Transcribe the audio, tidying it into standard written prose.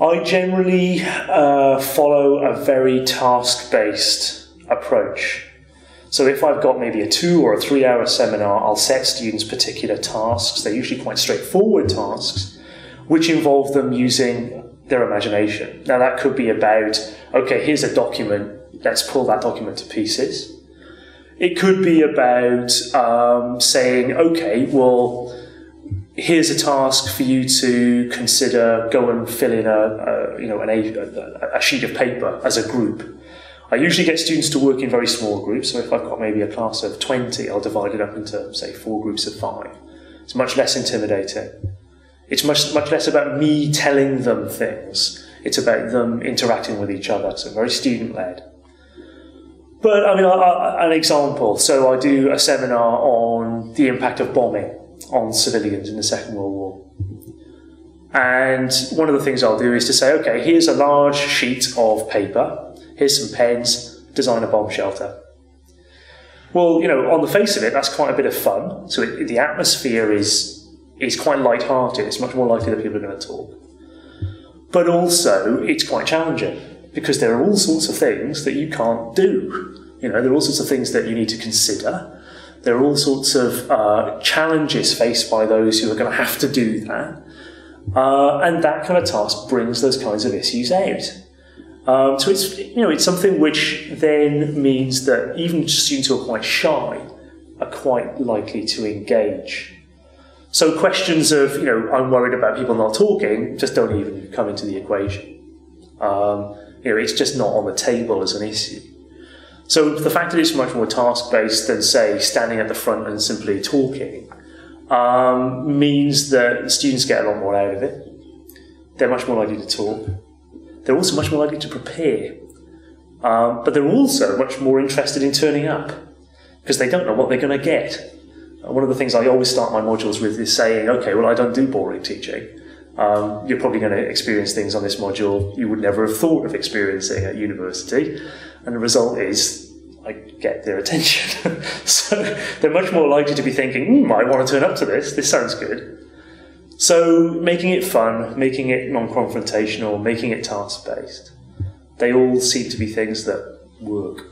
I generally follow a very task-based approach. So if I've got maybe a 2 or a 3 hour seminar, I'll set students particular tasks. They're usually quite straightforward tasks, which involve them using their imagination. Now that could be about, okay, here's a document, let's pull that document to pieces. It could be about saying, okay, well, here's a task for you to consider, go and fill in a sheet of paper as a group. I usually get students to work in very small groups, so if I've got maybe a class of 20, I'll divide it up into, say, 4 groups of 5. It's much less intimidating. It's much less about me telling them things. It's about them interacting with each other, so very student-led. But, I mean, an example, so I do a seminar on the impact of bombing on civilians in the Second World War. And one of the things I'll do is to say, okay, here's a large sheet of paper, here's some pens, design a bomb shelter. Well, you know, on the face of it, that's quite a bit of fun. So the atmosphere is quite light-hearted. It's much more likely that people are going to talk. But also, it's quite challenging, because there are all sorts of things that you can't do. You know, there are all sorts of things that you need to consider. There are all sorts of challenges faced by those who are going to have to do that. And that kind of task brings those kinds of issues out. So it's something which then means that even students who are quite shy are quite likely to engage. So questions of, I'm worried about people not talking, just don't even come into the equation. It's just not on the table as an issue. So the fact that it's much more task-based than, say, standing at the front and simply talking, means that students get a lot more out of it. They're much more likely to talk. They're also much more likely to prepare. But they're also much more interested in turning up, because they don't know what they're going to get. One of the things I always start my modules with is saying, okay, well, I don't do boring teaching. You're probably going to experience things on this module you would never have thought of experiencing at university. And the result is I get their attention. So they're much more likely to be thinking, I want to turn up to this. This sounds good. So making it fun, making it non-confrontational, making it task-based, they all seem to be things that work.